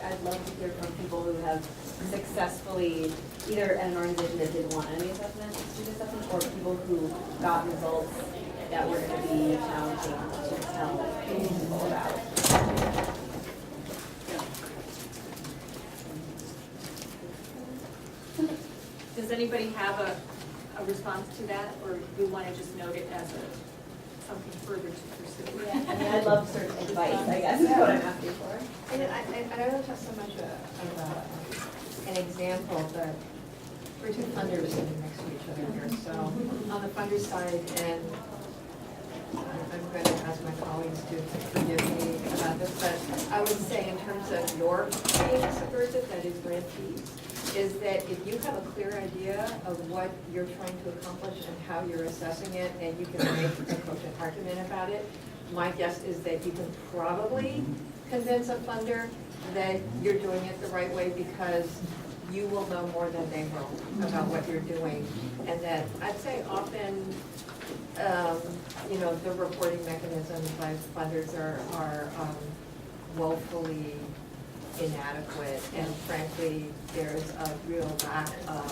I'd love to hear from people who have successfully, either an organization that didn't want any assessment, student assessment, or people who got results that were going to be challenging to tell people about. Does anybody have a response to that, or you want to just note it as something further to pursue? Yeah, I mean, I'd love sort of advice, I guess, is what I'm asking for. And I don't have so much of an example, but we're two funders sitting next to each other here. So on the funder side, and I'm going to ask my colleagues to forgive me about this, but I would say in terms of your being subversive, that is grantees, is that if you have a clear idea of what you're trying to accomplish and how you're assessing it, and you can make a cogent argument about it, my guess is that you can probably convince a funder that you're doing it the right way, because you will know more than they will about what you're doing. And that I'd say often, you know, the reporting mechanisms by funders are woefully inadequate, and frankly, there's a real lack of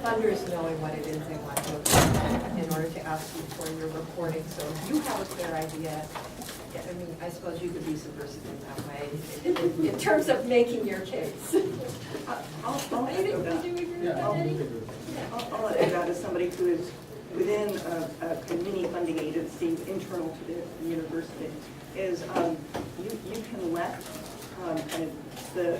funders knowing what it is they want to accomplish in order to ask you for your reporting. So if you have a clear idea, I mean, I suppose you could be subversive in that way, in terms of making your case. I'll echo that. I'll echo that as somebody who is within a mini funding agency internal to the university, is you can let kind of the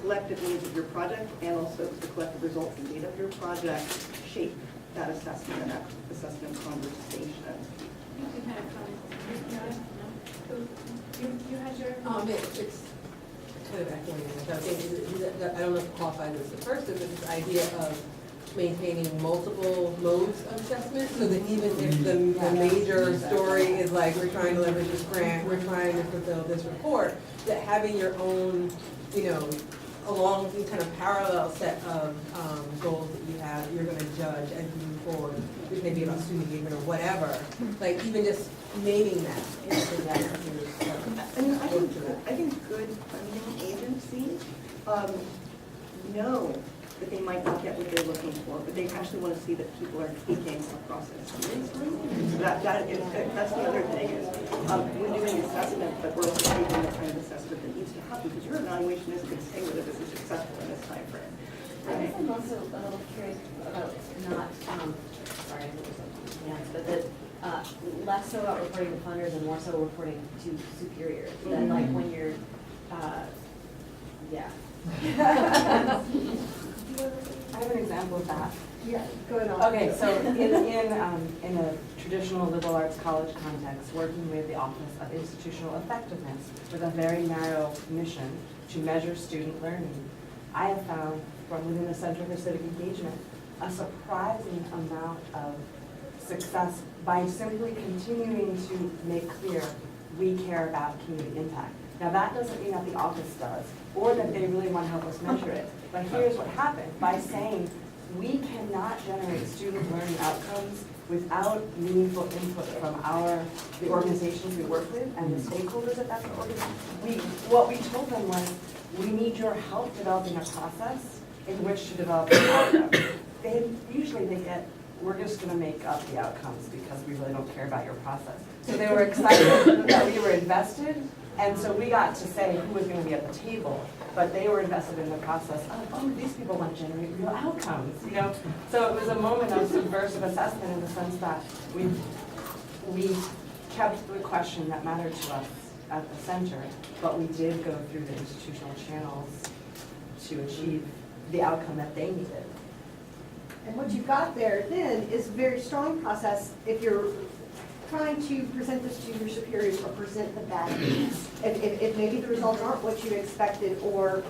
collective needs of your project and also the collective results and data of your project shape that assessment and that assessment conversation. You had your... It's kind of echoing myself. I don't know if it qualifies as the first, but this idea of maintaining multiple modes of assessment, so that even if the major story is like, we're trying to leverage this grant, we're trying to fulfill this report, that having your own, you know, along kind of parallel set of goals that you have, you're going to judge as you move forward, which may be about student engagement or whatever. Like even just naming that. I mean, I think good funding agencies know that they might not get what they're looking for, but they actually want to see that people are taking the process seriously. So that's the other thing is we're doing assessment, but we're also taking the kind of assessment that needs to happen, because your evaluation is going to say whether this is successful in this time frame. I guess I'm also a little curious about not, sorry, I think there's something else, but that less so about reporting to funders and more so reporting to superiors. That like when you're, yeah. I have an example of that. Yeah, go ahead. Okay, so in a traditional liberal arts college context, working with the Office of Institutional Effectiveness with a very narrow mission to measure student learning, I have found from within the Center for Civic Engagement a surprising amount of success by simply continuing to make clear we care about community impact. Now that doesn't mean that the office does, or that they really want to help us measure it. But here's what happened. By saying we cannot generate student learning outcomes without meaningful input from the organizations we work with and the stakeholders at that organization, what we told them was, we need your help developing a process in which to develop an outcome. Usually they get, we're just going to make up the outcomes because we really don't care about your process. So they were excited that we were invested, and so we got to say who was going to be at the table, but they were invested in the process of, oh, these people want to generate real outcomes, you know? So it was a moment of subversive assessment in the sense that we kept the question that mattered to us at the center, but we did go through the institutional channels to achieve the outcome that they needed. And what you got there then is a very strong process if you're trying to present this to your superiors or present the bad news. If maybe the results aren't what you expected or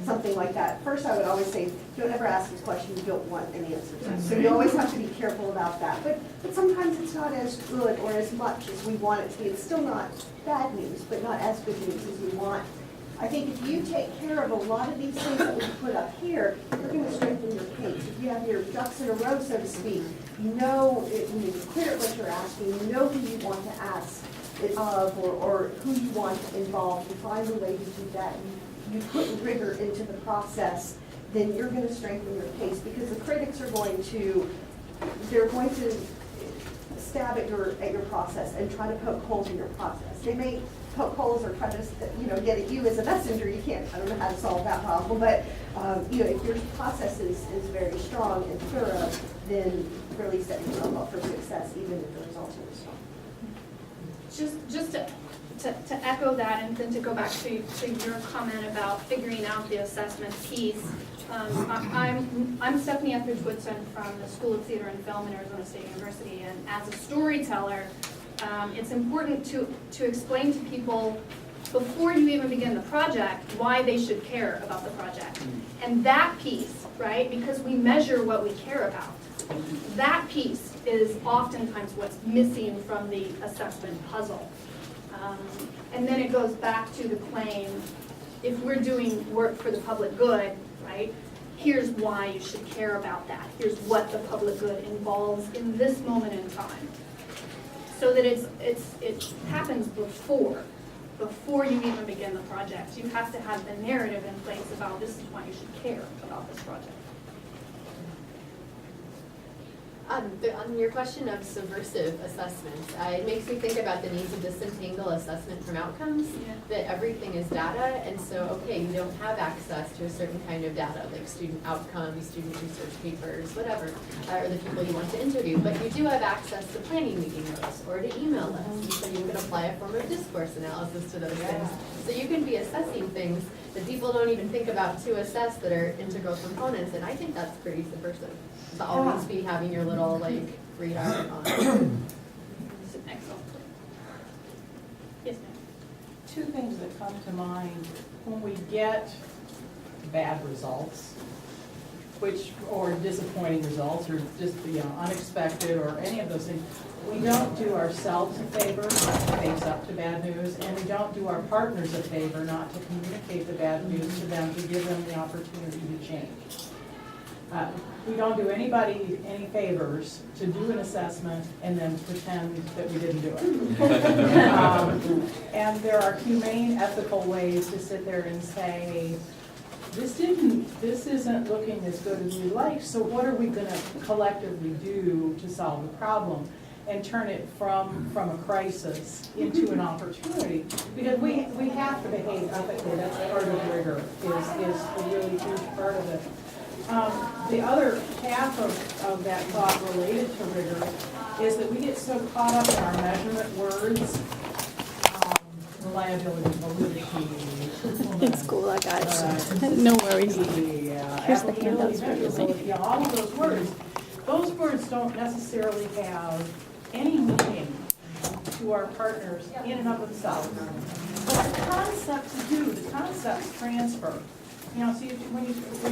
something like that. First, I would always say, don't ever ask this question you don't want an answer to. So you always have to be careful about that. But sometimes it's not as good or as much as we want it to be. It's still not bad news, but not as good news as we want. I think if you take care of a lot of these things that we put up here, you're going to strengthen your case. If you have your ducks in a row, so to speak, you know, you're clear at what you're asking, you know who you want to ask. of, or who you want involved, you find a way to do that, you put rigor into the process, then you're going to strengthen your case, because the critics are going to, they're going to stab at your process and try to poke holes in your process. They may poke holes or try to, get at you as a messenger. You can't, I don't know how to solve that problem, but, if your process is very strong and thorough, then really set yourself up for success, even if the results are strong. Just to echo that, and then to go back to your comment about figuring out the assessment piece. I'm Stephanie Etheridge-Woodson from the School of Theater and Film at Arizona State University, and as a storyteller, it's important to explain to people before you even begin the project why they should care about the project. And that piece, right, because we measure what we care about, that piece is oftentimes what's missing from the assessment puzzle. And then it goes back to the claim, if we're doing work for the public good, right, here's why you should care about that. Here's what the public good involves in this moment in time. So that it happens before you even begin the project. You have to have the narrative in place about this is why you should care about this project. On your question of subversive assessments, it makes me think about the need to disentangle assessment from outcomes, that everything is data, and so, okay, you don't have access to a certain kind of data, like student outcomes, student research papers, whatever, or the people you want to interview, but you do have access to planning meeting notes or to email lists, and so you can apply a form of discourse analysis to those things. So you can be assessing things that people don't even think about to assess that are integral components, and I think that's pretty subversive. To always be having your little radar on. Excellent. Yes, ma'am. Two things that come to mind when we get bad results, or disappointing results, or just unexpected, or any of those things. We don't do ourselves a favor not to face up to bad news, and we don't do our partners a favor not to communicate the bad news to them, to give them the opportunity to change. We don't do anybody any favors to do an assessment and then pretend that we didn't do it. And there are humane, ethical ways to sit there and say, this isn't looking as good as we like, so what are we going to collectively do to solve the problem? And turn it from a crisis into an opportunity, because we have to behave ethically. That's part of rigor, is a really huge part of it. The other half of that thought related to rigor is that we get so caught up in our measurement words, reliability, validity. In school, I got it. No worries. Here's the handouts for you. All of those words don't necessarily have any meaning to our partners in and of themselves. But the concepts do, the concepts transfer. So when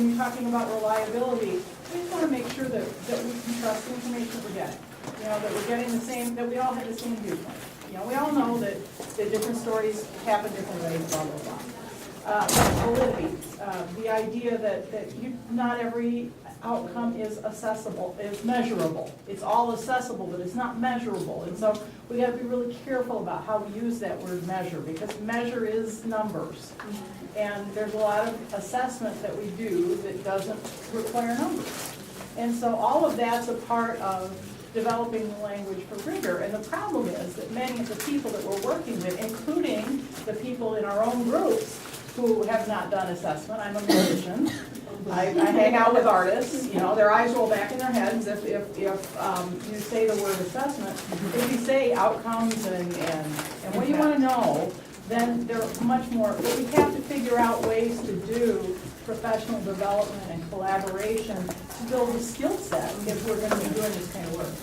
you're talking about reliability, we just want to make sure that we can trust the information that we're getting. That we're getting the same, that we all have the same viewpoint. We all know that different stories happen different ways, blah, blah, blah. Validity, the idea that not every outcome is accessible, is measurable. It's all accessible, but it's not measurable. And so we got to be really careful about how we use that word measure, because measure is numbers. And there's a lot of assessment that we do that doesn't require numbers. And so all of that's a part of developing the language for rigor. And the problem is that many of the people that we're working with, including the people in our own groups who have not done assessment, I'm a musician, I hang out with artists, their eyes roll back in their heads if you say the word assessment. If you say outcomes and what do you want to know, then they're much more, but we have to figure out ways to do professional development and collaboration to build a skill set if we're going to be doing this kind of work.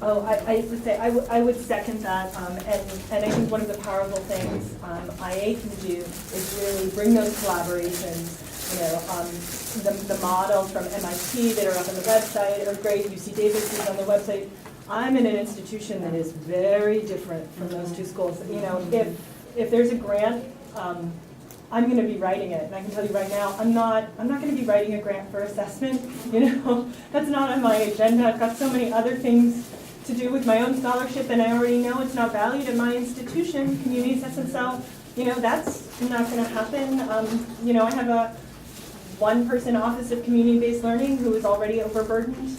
Oh, I would say, I would second that, and I think one of the powerful things IA can do is really bring those collaborations, the models from MIT that are up on the website are great, UC Davis is on the website. I'm in an institution that is very different from those two schools. If there's a grant, I'm going to be writing it, and I can tell you right now, I'm not going to be writing a grant for assessment. That's not on my agenda. I've got so many other things to do with my own scholarship and I already know it's not valued at my institution, community assessment cell, that's not gonna happen. I have a one-person Office of Community-Based Learning who is already overburdened.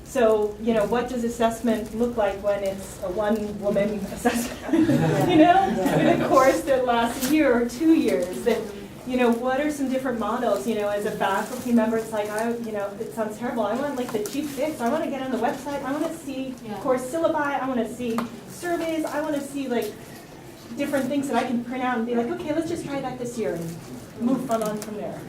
So, what does assessment look like when it's a one-woman assessment? With a course that lasts a year or 2 years. That, what are some different models? As a faculty member, it's like, it sounds terrible. I want like the cheap fix. I want to get on the website. I want to see course syllabi. I want to see surveys. I want to see like different things that I can print out and be like, okay, let's just try that this year and move on from there.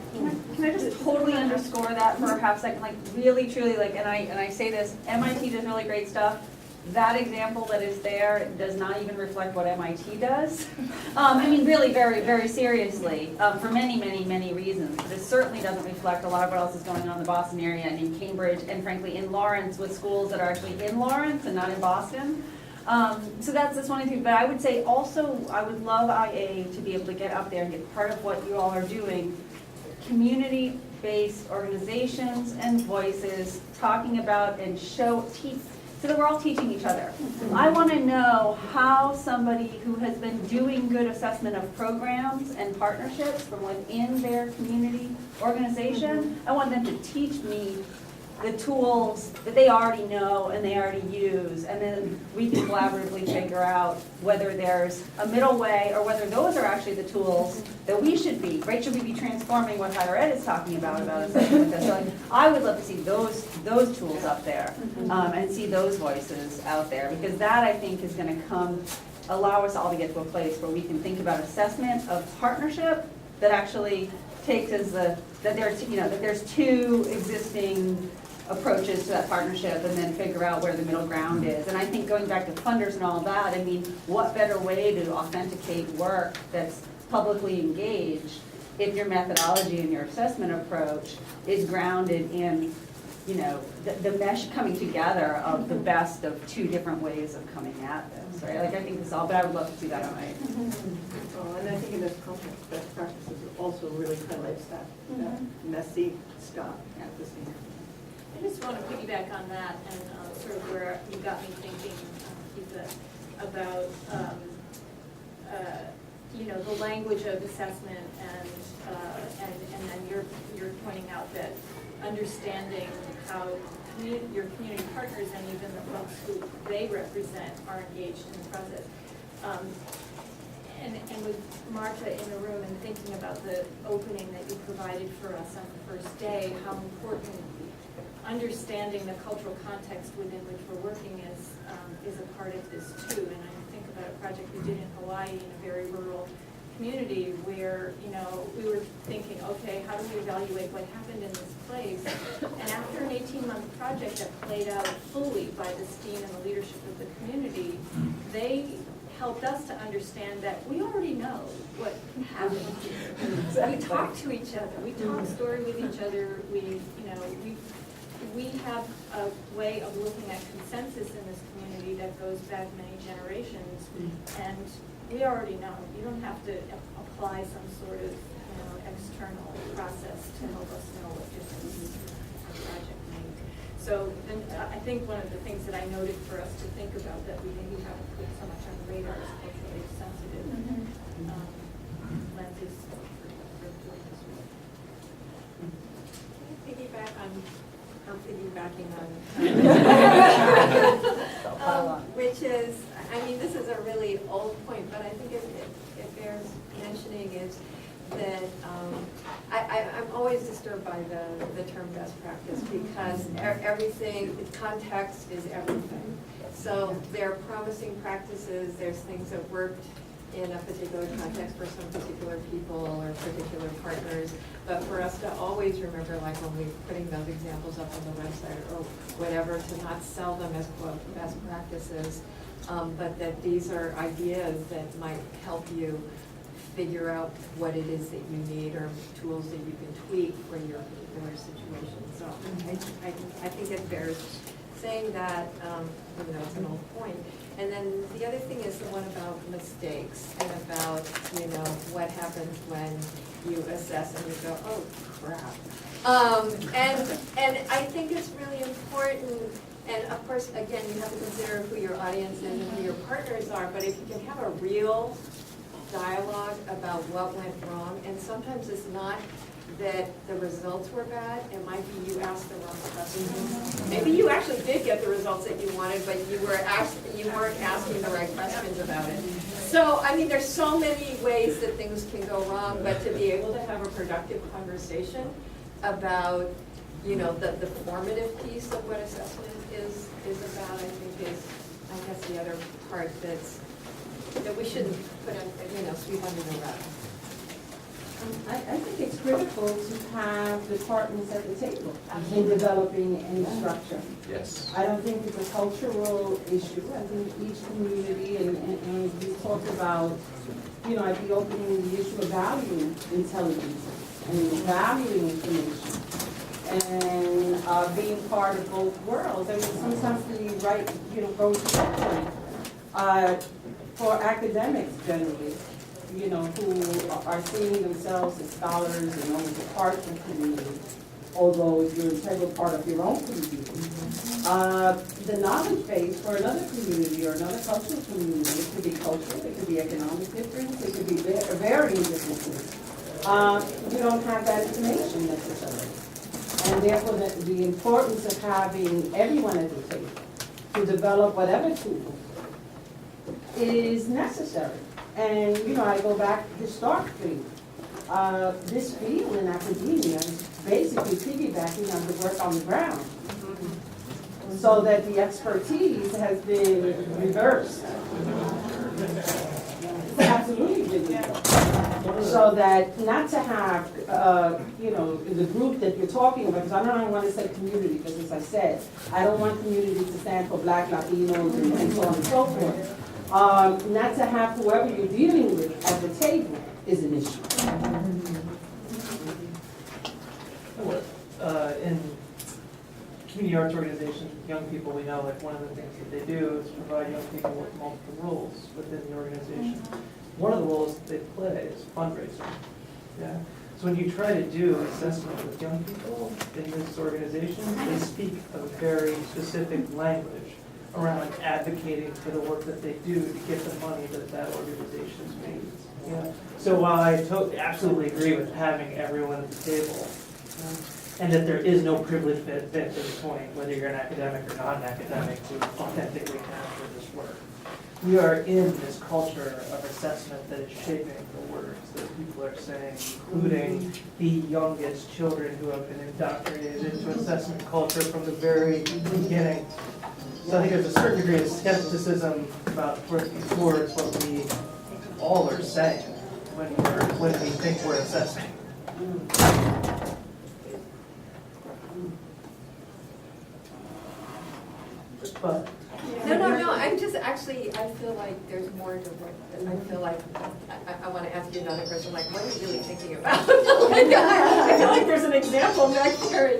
Can I just totally underscore that for a half second? Like really, truly, like, and I say this, MIT does really great stuff. That example that is there does not even reflect what MIT does. Really, very, very seriously, for many, many, many reasons. But it certainly doesn't reflect a lot of what else is going on in the Boston area and in Cambridge and frankly in Lawrence with schools that are actually in Lawrence and not in Boston. So that's one thing, but I would say also, I would love IA to be able to get up there and get part of what you all are doing, community-based organizations and voices talking about and teach, so that we're all teaching each other. I want to know how somebody who has been doing good assessment of programs and partnerships from within their community organization, I want them to teach me the tools that they already know and they already use, and then we can collaboratively figure out whether there's a middle way or whether those are actually the tools that we should be, right? Should we be transforming what higher ed is talking about assessment? So like, I would love to see those tools up there and see those voices out there, because that I think is going to allow us all to get to a place where we can think about assessment of partnership that actually takes as that there's two existing approaches to that partnership and then figure out where the middle ground is. And I think going back to funders and all that, what better way to authenticate work that's publicly engaged if your methodology and your assessment approach is grounded in, the mesh coming together of the best of two different ways of coming at this, right? Like I think this all, but I would love to see that on my. And I think in this context, best practices also really highlights that messy stuff at the same time. I just want to piggyback on that and sort of where you got me thinking, Keitha, about the language of assessment and then you're pointing out that understanding how your community partners and even the folks who they represent are engaged in the process. And with Marta in the room and thinking about the opening that you provided for us on the first day, how important understanding the cultural context within which we're working is a part of this too. And I think about a project we did in Hawaii in a very rural community where, we were thinking, okay, how do we evaluate what happened in this place? And after an 18-month project that played out fully by the STEAM and the leadership of the community, they helped us to understand that we already know what happened here. We talk to each other, we talk story with each other, we have a way of looking at consensus in this community that goes back many generations, and we already know. You don't have to apply some sort of external process to help us know what difference a project made. So then I think one of the things that I noted for us to think about that we maybe haven't put so much on the radar is culturally sensitive lenses for doing this work. I'm piggybacking on, which is, this is a really old point, but I think it bears mentioning is that I'm always disturbed by the term best practice because everything, context is everything. So there are promising practices, there's things that worked in a particular context for some particular people or particular partners, but for us to always remember, like when we're putting those examples up on the website or whatever, to not sell them as quote best practices, but that these are ideas that might help you figure out what it is that you need or tools that you can tweak for your particular situation. So I think it bears saying that, it's an old point. And then the other thing is the one about mistakes and about, what happens when you assess and you go, oh crap. And I think it's really important, And of course, again, you have to consider who your audience is and who your partners are, but if you can have a real dialogue about what went wrong, and sometimes it's not that the results were bad, it might be you asked the wrong questions. Maybe you actually did get the results that you wanted, but you weren't asking the right questions about it. So, I mean, there's so many ways that things can go wrong, but to be able to have a productive conversation about, you know, the formative piece of what assessment is about, I think is, I guess, the other part that we shouldn't put on, you know, sweep under the rug. I think it's critical to have departments at the table in developing any structure. Yes. I don't think it's a cultural issue. I think each community, and we talked about, you know, I'd be opening the issue of valuing intelligence and valuing information and being part of both worlds. I mean, sometimes the right, you know, goes to for academics generally, you know, who are seeing themselves as scholars and only a part of the community, although you're an integral part of your own community. The knowledge base for another community or another cultural community, it could be cultural, it could be economic difference, it could be varying differences. You don't have that information necessarily. And therefore, the importance of having everyone at the table to develop whatever tool is necessary. And, you know, I go back historically. This field in academia is basically piggybacking on the work on the ground. So that the expertise has been reversed. It's absolutely been reversed. So that not to have, you know, the group that you're talking about, because I don't want to say community, because as I said, I don't want community to stand for Black, Latinos, and so on and so forth. Not to have whoever you're dealing with at the table is an issue. In community arts organizations with young people, we know like one of the things that they do is provide young people with multiple roles within the organization. One of the roles that they play is fundraising. Yeah. So when you try to do assessment with young people in this organization, they speak a very specific language around advocating for the work that they do to get the money that that organization needs. Yeah. So while I absolutely agree with having everyone at the table, and that there is no privilege fit at this point, whether you're an academic or not an academic, to authentically capture this work. We are in this culture of assessment that is shaping the words that people are saying, including the youngest children who have been indoctrinated into assessment culture from the very beginning. So I think there's a certain degree of skepticism towards what we all are saying when we think we're assessing. But No, I'm just actually, I feel like there's more to what, I feel like, I want to ask you another question, like, what are you really thinking about? I feel like there's an example back there.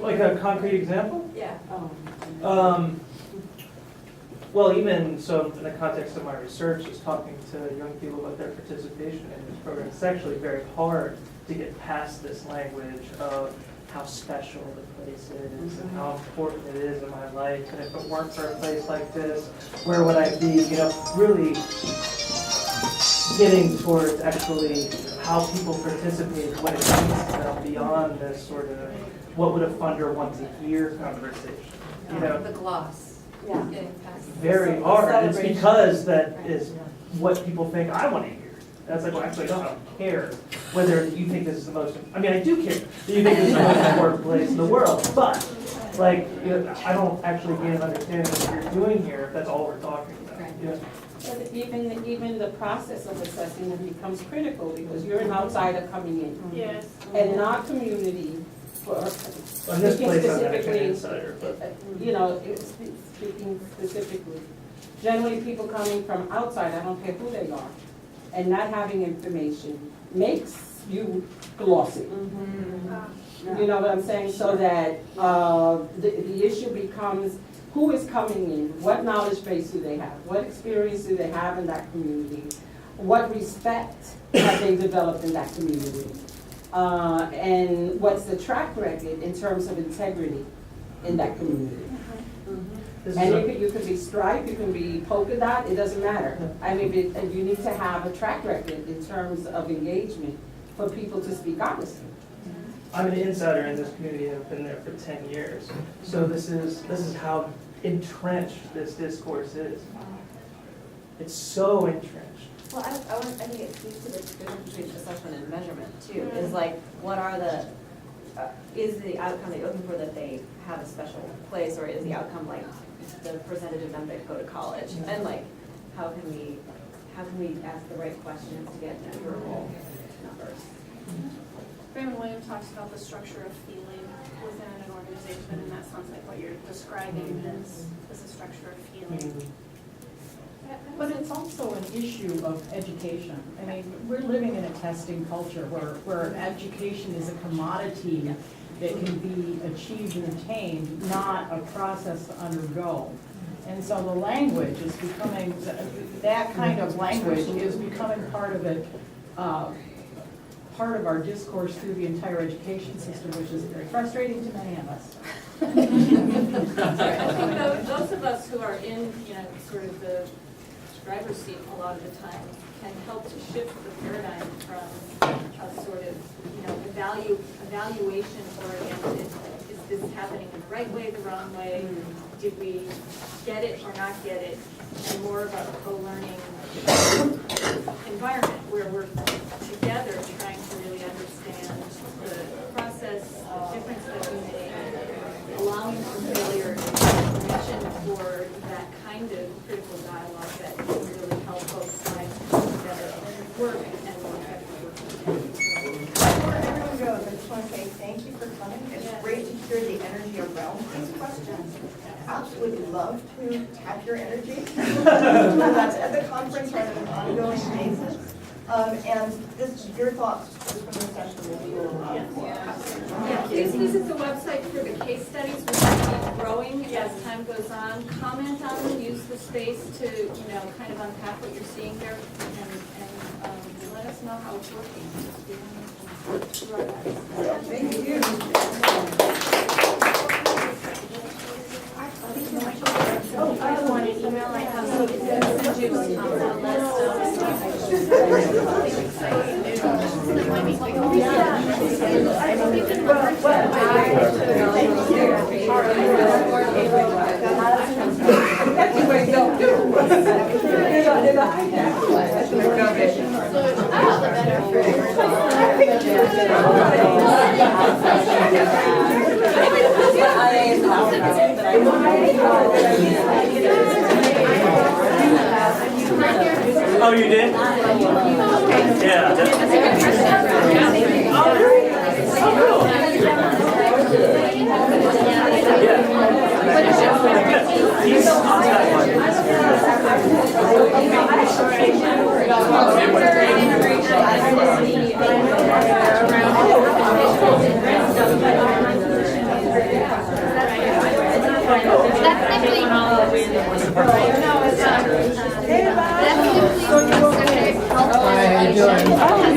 like a concrete example? Yeah. Well, even so, in the context of my research, is talking to young people about their participation in this program. It's actually very hard to get past this language of how special the place is and how important it is in my life. And if it weren't for a place like this, where would I be? You know, really getting towards actually how people participate, what it means to them beyond this sort of what would a funder want to hear conversation. You know, The gloss. Yeah. Getting past. very hard. It's because that is what people think I want to hear. That's like, well, actually, I don't care whether you think this is the most, I mean, I do care that you think this is the most important place in the world, but, like, you know, I don't actually gain an understanding of what you're doing here if that's all we're talking about. Right. Yeah. But even the process of assessing it becomes critical because you're an outsider coming in. Yes. And not community, for, In this speaking place, I'm not an specifically, insider, but. you know, speaking specifically, generally people coming from outside, I don't care who they are, and not having information makes you glossy. You know what I'm saying? So that the issue becomes who is coming in, what knowledge base do they have, what experience do they have in that community, what respect have they developed in that community, and what's the track record in terms of integrity in that community. This is And a- you can be Stripe, you can be polka dot, it doesn't matter. I mean, you need to have a track record in terms of engagement for people to speak honestly. I'm an insider in this community and have been there for 10 years. So this is how entrenched this discourse is. It's so entrenched. Well, I think it speaks to the difference between assessment and measurement too, is like, what are the, is the outcome that you're looking for that they have a special place, or is the outcome like the percentage of them that go to college? And like, how can we ask the right questions to get measurable numbers? Raymond Williams talks about the structure of feeling within an organization, and that sounds like what you're describing is a structure of feeling. But it's also an issue of education. I mean, we're living in a testing culture where education is a commodity that can be achieved and attained, not a process to undergo. And so the language is becoming, that kind of language is becoming part of it, part of our discourse through the entire education system, which is very frustrating to many of us. I think those of us who are in, sort of the driver's seat a lot of the time can help to shift the paradigm from a sort of, evaluation oriented, is this happening in the right way, the wrong way? Did we get it or not get it? And more of a co-learning environment where we're together trying to really understand the process, the difference that we make, allowing for failure, and permission for that kind of critical dialogue that can really help both sides come together and work and more effectively. Before everyone goes, I just want to say thank you for coming. It's great to hear the energy around these questions. Absolutely love to tap your energy, whether that's at the conference or on an ongoing basis. And your thoughts from the session will be a lot. Yeah, please visit the website for the case studies, which will keep growing as time goes on. Comment on them, use the space to, kind of unpack what you're seeing there, and let us know how it's working. Thank you. Oh, I want to email, I have some, send you Oh, you did?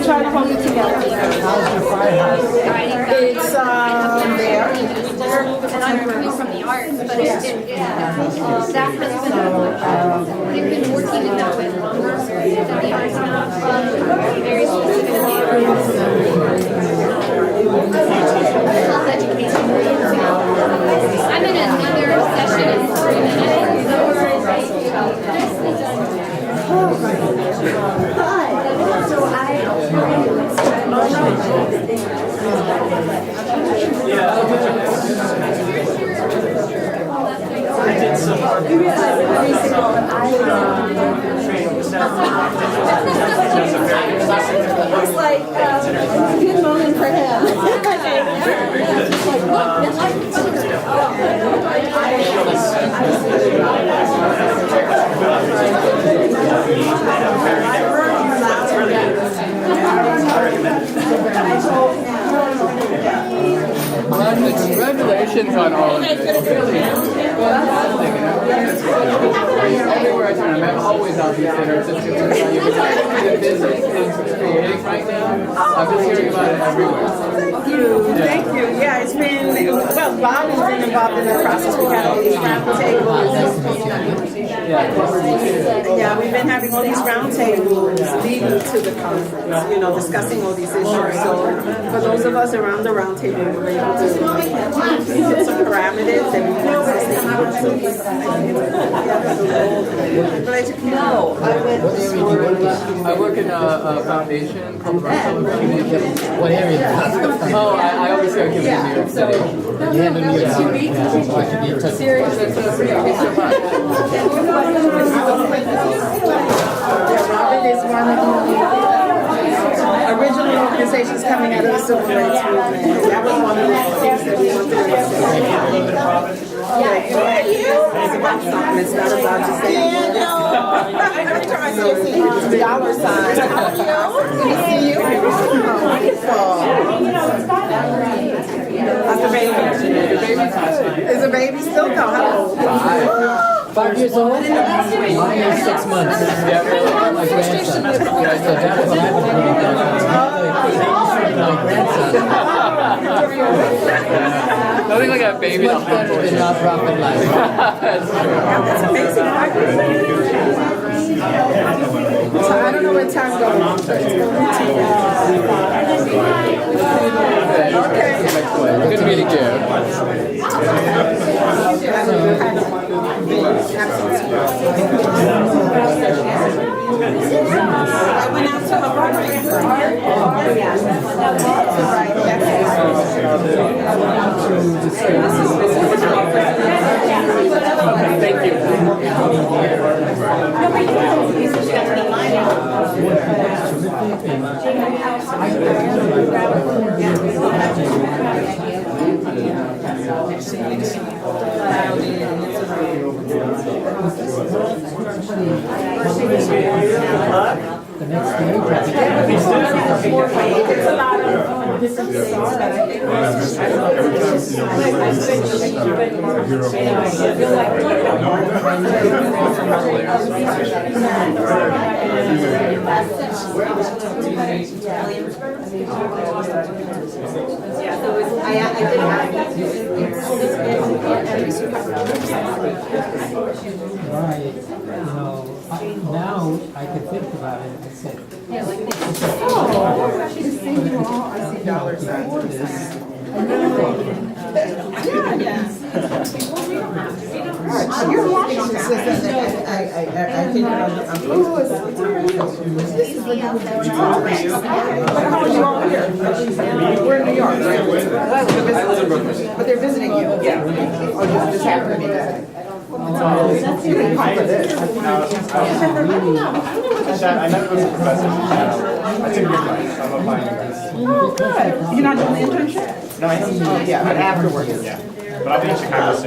Try to hold it together. How's your firehouse? It's there. And I'm coming from the arts, but that has been, they've been working in that way longer than the arts now, very specifically. Health education. I'm in another session in 3 minutes. Hi. So I did some looks like a good moment for him. Congratulations on all of this. Everywhere I turn, I'm always out these dinners. very busy in creating right now. I've been hearing about it everywhere. Thank you, thank you. Yeah, it's been, well, Bob has been involved in the process. We had all these roundtables. Yeah, we've been having all these roundtables leading to the conference, you know, discussing all these issues. So for those of us around the roundtable, we're able to hit some parameters and we can No, I went this morning. I work in a foundation called the Rockefeller Foundation. What area? Oh, I oversee our community in New York City. Yeah, no, New York City. Yeah, I should be in touch. Robert is one of the original organizations coming out of the civil rights movement. That was one of the things that we wanted to say. It's about something. It's not about just saying. Every time I see a dollar sign. Good to see you. How's the baby? Is the baby still? No, how old? 5 years old? Mine is 6 months. Yeah, my grandson. Yeah, so that's what I would do. My grandson. Nothing like a baby. Much better than nonprofit life. That's amazing. So I don't know where time goes. Okay. Good meeting you. I went out to Hawaii for Thank you. The next day, There's a lot of different things that I think Yeah, so it's, I did right, you know, now I can think about it, I said. oh, she's seeing you all. I see dollar signs. You're watching. I think this is the how are you all here? We're in New York, right? I live in Brooklyn. But they're visiting you? Yeah. Oh, just happened to be there. You can pay for this. I met with the professor. I took your class. I'm applying to this. Oh, good. You're not doing the internship? No, I am. Oh, yeah, but afterwards. Yeah. But I'll be in Chicago soon.